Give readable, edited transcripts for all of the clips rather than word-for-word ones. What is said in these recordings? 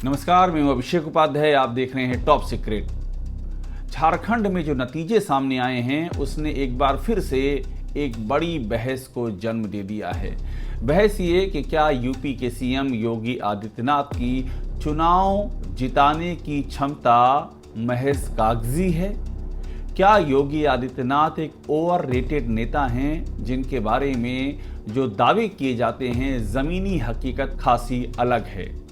नमस्कार, मैं हूं अभिषेक उपाध्याय। आप देख रहे हैं टॉप सीक्रेट। झारखंड में जो नतीजे सामने आए हैं उसने एक बार फिर से एक बड़ी बहस को जन्म दे दिया है। बहस ये कि क्या यूपी के सीएम योगी आदित्यनाथ की चुनाव जिताने की क्षमता महज कागजी है? क्या योगी आदित्यनाथ एक ओवररेटेड नेता हैं जिनके बारे में जो दावे किए जाते हैं ज़मीनी हकीकत खासी अलग है?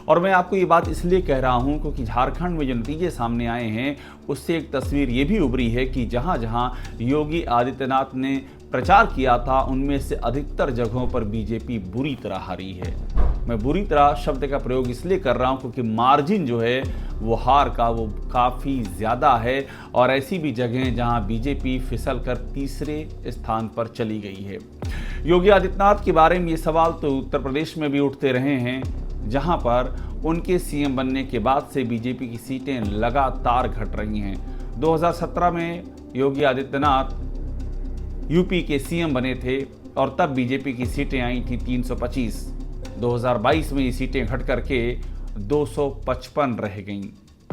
और मैं आपको ये बात इसलिए कह रहा हूं क्योंकि झारखंड में जो नतीजे सामने आए हैं उससे एक तस्वीर ये भी उभरी है कि जहां जहां योगी आदित्यनाथ ने प्रचार किया था उनमें से अधिकतर जगहों पर बीजेपी बुरी तरह हारी है। मैं बुरी तरह शब्द का प्रयोग इसलिए कर रहा हूं क्योंकि मार्जिन जो है वो हार का वो काफ़ी ज़्यादा है और ऐसी भी जगहें जहां बीजेपी फिसल कर तीसरे स्थान पर चली गई है। योगी आदित्यनाथ के बारे में ये सवाल तो उत्तर प्रदेश में भी उठते रहे हैं, जहां पर उनके सीएम बनने के बाद से बीजेपी की सीटें लगातार घट रही हैं। 2017 में योगी आदित्यनाथ यूपी के सीएम बने थे और तब बीजेपी की सीटें आई थी 325। 2022 में ये सीटें घट करके 255 रह गईं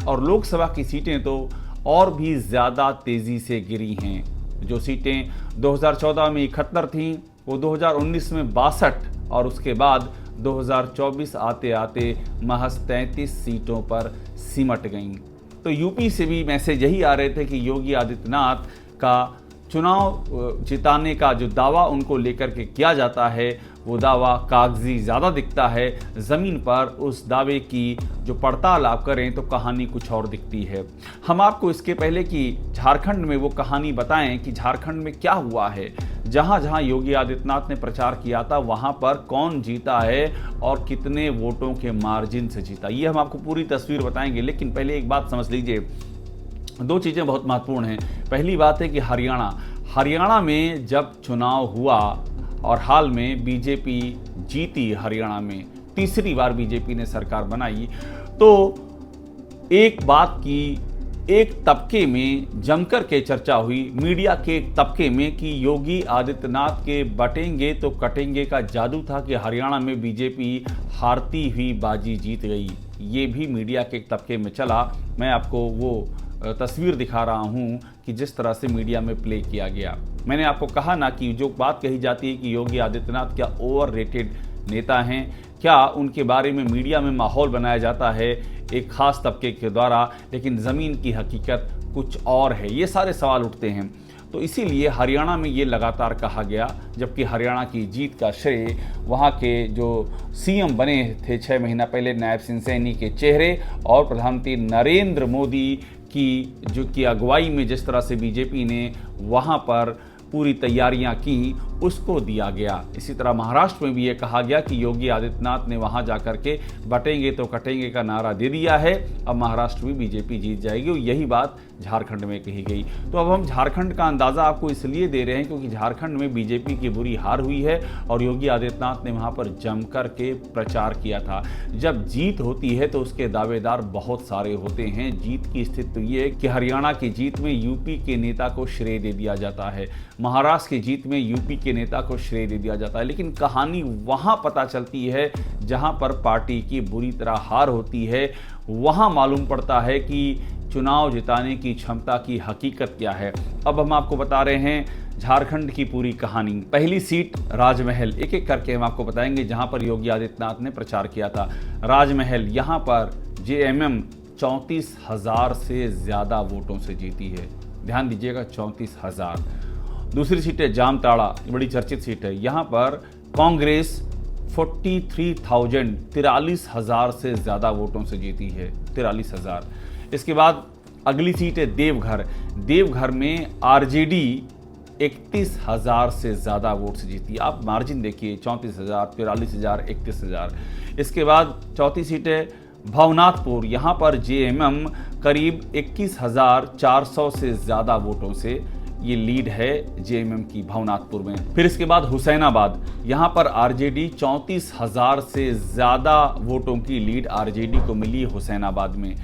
और लोकसभा की सीटें तो और भी ज़्यादा तेज़ी से गिरी हैं। जो सीटें 2014 में 71 थीं वो 2019 में 62 और उसके बाद 2024 आते आते महज 33 सीटों पर सिमट गईं। तो यूपी से भी मैसेज यही आ रहे थे कि योगी आदित्यनाथ का चुनाव जिताने का जो दावा उनको लेकर के किया जाता है वो दावा कागजी ज़्यादा दिखता है। ज़मीन पर उस दावे की जो पड़ताल आप करें तो कहानी कुछ और दिखती है। हम आपको इसके पहले कि झारखंड में वो कहानी बताएं कि झारखंड में क्या हुआ है, जहां जहां योगी आदित्यनाथ ने प्रचार किया था वहां पर कौन जीता है और कितने वोटों के मार्जिन से जीता, ये हम आपको पूरी तस्वीर बताएंगे। लेकिन पहले एक बात समझ लीजिए, दो चीज़ें बहुत महत्वपूर्ण हैं। पहली बात है कि हरियाणा में जब चुनाव हुआ और हाल में बीजेपी जीती, हरियाणा में तीसरी बार बीजेपी ने सरकार बनाई, तो एक बात की एक तबके में जमकर के चर्चा हुई, मीडिया के एक तबके में, कि योगी आदित्यनाथ के बटेंगे तो कटेंगे का जादू था कि हरियाणा में बीजेपी हारती हुई बाजी जीत गई। ये भी मीडिया के एक तबके में चला। मैं आपको वो तस्वीर दिखा रहा हूं कि जिस तरह से मीडिया में प्ले किया गया। मैंने आपको कहा ना कि जो बात कही जाती है कि योगी आदित्यनाथ क्या ओवररेटेड नेता हैं, क्या उनके बारे में मीडिया में माहौल बनाया जाता है एक खास तबके के द्वारा, लेकिन ज़मीन की हकीकत कुछ और है। ये सारे सवाल उठते हैं। तो इसीलिए हरियाणा में ये लगातार कहा गया, जबकि हरियाणा की जीत का श्रेय वहाँ के जो सीएम बने थे 6 महीना पहले नायब सिंह सैनी के चेहरे और प्रधानमंत्री नरेंद्र मोदी की अगुवाई में जिस तरह से बीजेपी ने वहाँ पर पूरी तैयारियां की उसको दिया गया। इसी तरह महाराष्ट्र में भी ये कहा गया कि योगी आदित्यनाथ ने वहां जाकर के बटेंगे तो कटेंगे का नारा दे दिया है, अब महाराष्ट्र में बीजेपी जीत जाएगी। और यही बात झारखंड में कही गई। तो अब हम झारखंड का अंदाज़ा आपको इसलिए दे रहे हैं क्योंकि झारखंड में बीजेपी की बुरी हार हुई है और योगी आदित्यनाथ ने वहाँ पर जमकर के प्रचार किया था। जब जीत होती है तो उसके दावेदार बहुत सारे होते हैं। जीत की स्थिति तो ये है कि हरियाणा की जीत में यूपी के नेता को श्रेय दे दिया जाता है, महाराष्ट्र की जीत में यूपी के नेता को श्रेय दे दिया जाता है। लेकिन कहानी वहां पता चलती है जहां पर पार्टी की बुरी तरह हार होती है। वहां मालूम पड़ता है कि चुनाव जिताने की क्षमता की हकीकत क्या है। अब हम आपको बता रहे हैं झारखंड की पूरी कहानी। पहली सीट राजमहल, एक एक करके हम आपको बताएंगे जहां पर योगी आदित्यनाथ ने प्रचार किया था। राजमहल, यहां पर जेएमएम 34,000 से ज़्यादा वोटों से जीती है। ध्यान दीजिएगा, 34,000। दूसरी सीट है जामताड़ा, बड़ी चर्चित सीट है। यहाँ पर कांग्रेस 43,000 से ज़्यादा वोटों से जीती है, 43,000। इसके बाद अगली सीट है देवघर। देवघर में आरजेडी 31,000 से ज़्यादा वोट से जीती। आप मार्जिन देखिए, 34,000, 43,000, 31,000। इसके बाद चौथी सीट है भवनाथपुर। यहाँ पर जेएमएम करीब 21,400 से ज़्यादा वोटों से ये लीड है जेएमएम की भवनाथपुर में। फिर इसके बाद हुसैनाबाद, यहाँ पर आरजेडी 34,000 से ज़्यादा वोटों की लीड आरजेडी को मिली हुसैनाबाद में।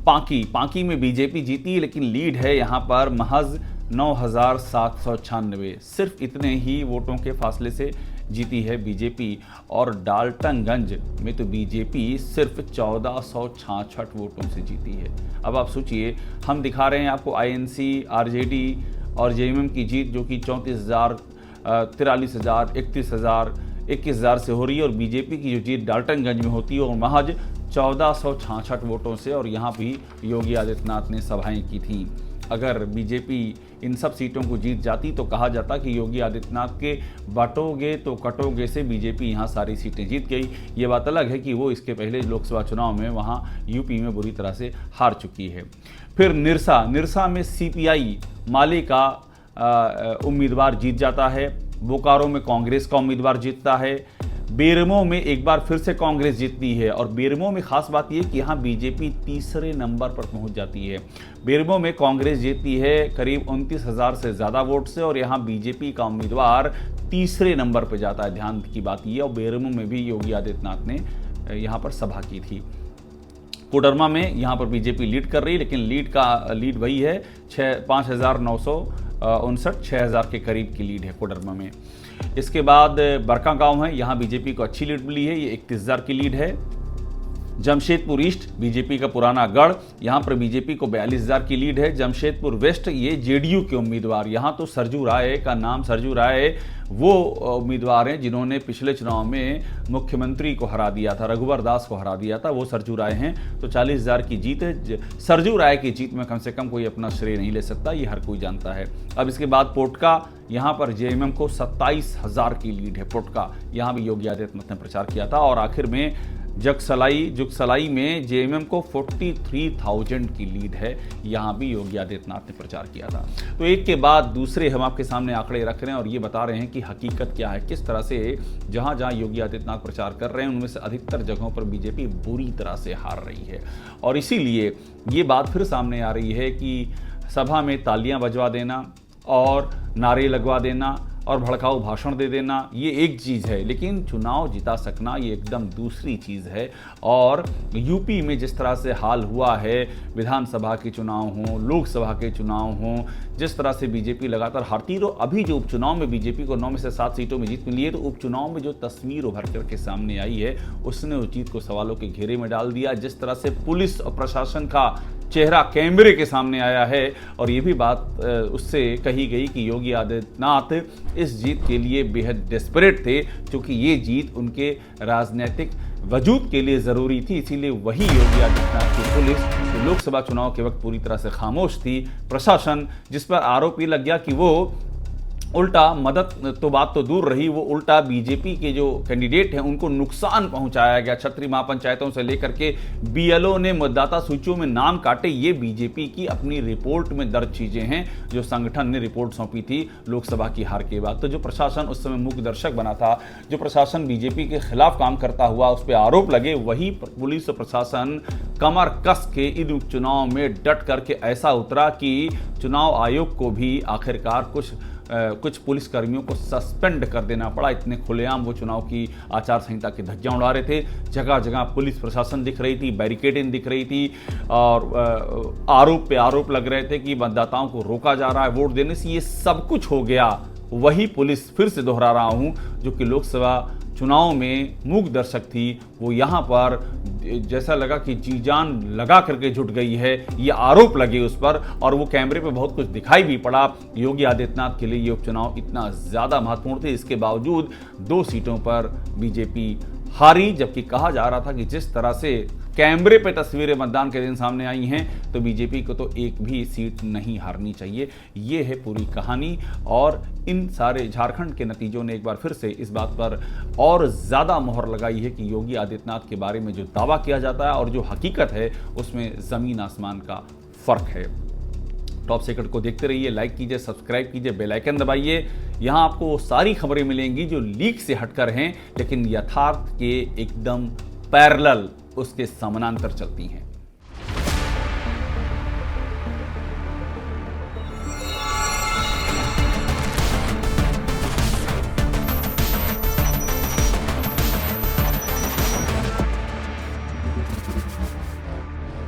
पांकी में बीजेपी जीती लेकिन लीड है यहाँ पर महज 9,796, सिर्फ इतने ही वोटों के फासले से जीती है बीजेपी, और डाल्टनगंज में तो बीजेपी सिर्फ 1466 वोटों से जीती है। अब आप सोचिए, हम दिखा रहे हैं आपको आईएनसी, आरजेडी और जेएमएम की जीत जो कि 34,000, 43,000, 31,000, 21,000 से हो रही है, और बीजेपी की जो जीत डाल्टनगंज में होती है और महज 1466 वोटों से। और यहाँ भी योगी आदित्यनाथ ने सभाएं की थी। अगर बीजेपी इन सब सीटों को जीत जाती तो कहा जाता कि योगी आदित्यनाथ के बांटोगे तो कटोगे से बीजेपी यहाँ सारी सीटें जीत गई। ये बात अलग है कि वो इसके पहले लोकसभा चुनाव में वहाँ यूपी में बुरी तरह से हार चुकी है। फिर निरसा में सीपीआई माले का उम्मीदवार जीत जाता है। बोकारो में कांग्रेस का उम्मीदवार जीतता है। बेरमो में एक बार फिर से कांग्रेस जीतती है, और बेरमो में खास बात यह कि यहाँ बीजेपी तीसरे नंबर पर पहुंच जाती है। बेरमो में कांग्रेस जीतती है करीब 29,000 से ज़्यादा वोट से, और यहाँ बीजेपी का उम्मीदवार तीसरे नंबर पर जाता है। ध्यान की बात यह, और बेरमो में भी योगी आदित्यनाथ ने यहाँ पर सभा की थी। कोडरमा में यहाँ पर बीजेपी लीड कर रही है, लेकिन लीड वही है 5,959, 6,000 के करीब की लीड है कोडरमा में। इसके बाद बड़कागांव है, यहाँ बीजेपी को अच्छी लीड मिली है, ये 31,000 की लीड है। जमशेदपुर ईस्ट बीजेपी का पुराना गढ़, यहाँ पर बीजेपी को 42,000 की लीड है। जमशेदपुर वेस्ट ये जेडीयू के उम्मीदवार, यहाँ तो सरजू राय का नाम, सरजू राय वो उम्मीदवार हैं जिन्होंने पिछले चुनाव में मुख्यमंत्री को हरा दिया था, रघुवर दास को हरा दिया था, वो सरजू राय हैं। तो 40,000 की जीत है। सरजू राय की जीत में कम से कम कोई अपना श्रेय नहीं ले सकता, ये हर कोई जानता है। अब इसके बाद पोटका, यहाँ पर जेएमएम को 27,000 की लीड है। पोटका यहाँ भी योगी आदित्यनाथ ने प्रचार किया था। और आखिर में जुगसलाई में जेएमएम को 43,000 की लीड है, यहाँ भी योगी आदित्यनाथ ने प्रचार किया था। तो एक के बाद दूसरे हम आपके सामने आंकड़े रख रहे हैं और ये बता रहे हैं कि हकीकत क्या है, किस तरह से जहाँ जहाँ योगी आदित्यनाथ प्रचार कर रहे हैं उनमें से अधिकतर जगहों पर बीजेपी बुरी तरह से हार रही है। और इसीलिए ये बात फिर सामने आ रही है कि सभा में तालियां बजवा देना और नारे लगवा देना और भड़काऊ भाषण दे देना ये एक चीज़ है, लेकिन चुनाव जिता सकना ये एकदम दूसरी चीज़ है। और यूपी में जिस तरह से हाल हुआ है, विधानसभा के चुनाव हों, लोकसभा के चुनाव हों, जिस तरह से बीजेपी लगातार हारती रहो, अभी जो उपचुनाव में बीजेपी को 9 में से 7 सीटों में जीत मिली है, तो उपचुनाव में जो तस्वीर उभर करके सामने आई है उसने उस जीत को सवालों के घेरे में डाल दिया। जिस तरह से पुलिस और प्रशासन का चेहरा कैमरे के सामने आया है, और ये भी बात उससे कही गई कि योगी आदित्यनाथ इस जीत के लिए बेहद डेस्परेट थे, क्योंकि ये जीत उनके राजनीतिक वजूद के लिए ज़रूरी थी। इसीलिए वही योगी आदित्यनाथ की पुलिस लोकसभा चुनाव के वक्त पूरी तरह से खामोश थी। प्रशासन जिस पर आरोप ये लग गया कि वो उल्टा मदद तो बात तो दूर रही, वो उल्टा बीजेपी के जो कैंडिडेट हैं उनको नुकसान पहुंचाया गया। छतरी महापंचायतों से लेकर के बीएलओ ने मतदाता सूचियों में नाम काटे, ये बीजेपी की अपनी रिपोर्ट में दर्ज चीजें हैं जो संगठन ने रिपोर्ट सौंपी थी लोकसभा की हार के बाद। तो जो प्रशासन उस समय मूक दर्शक बना था, जो प्रशासन बीजेपी के खिलाफ काम करता हुआ उस पर आरोप लगे, वही पुलिस प्रशासन कमर कस के इन उपचुनाव में डट करके ऐसा उतरा कि चुनाव आयोग को भी आखिरकार कुछ पुलिसकर्मियों को सस्पेंड कर देना पड़ा। इतने खुलेआम वो चुनाव की आचार संहिता की धज्जियां उड़ा रहे थे। जगह जगह पुलिस प्रशासन दिख रही थी, बैरिकेडिंग दिख रही थी, और आरोप पे आरोप लग रहे थे कि मतदाताओं को रोका जा रहा है वोट देने से। ये सब कुछ हो गया। वही पुलिस, फिर से दोहरा रहा हूं, जो कि लोकसभा चुनाव में मूक दर्शक थी, वो यहाँ पर जैसा लगा कि जी जान लगा करके जुट गई है। ये आरोप लगे उस पर, और वो कैमरे पे बहुत कुछ दिखाई भी पड़ा। योगी आदित्यनाथ के लिए ये उपचुनाव इतना ज़्यादा महत्वपूर्ण थे, इसके बावजूद 2 सीटों पर बीजेपी हारी। जबकि कहा जा रहा था कि जिस तरह से कैमरे पे तस्वीरें मतदान के दिन सामने आई हैं, तो बीजेपी को तो एक भी सीट नहीं हारनी चाहिए। ये है पूरी कहानी, और इन सारे झारखंड के नतीजों ने एक बार फिर से इस बात पर और ज़्यादा मोहर लगाई है कि योगी आदित्यनाथ के बारे में जो दावा किया जाता है और जो हकीकत है उसमें ज़मीन आसमान का फ़र्क है। टॉप सीक्रेट को देखते रहिए, लाइक कीजिए, सब्सक्राइब कीजिए, बेल आइकन दबाइए। यहाँ आपको सारी खबरें मिलेंगी जो लीक से हटकर हैं, लेकिन यथार्थ के एकदम पैरेलल, उसके समानांतर चलती हैं।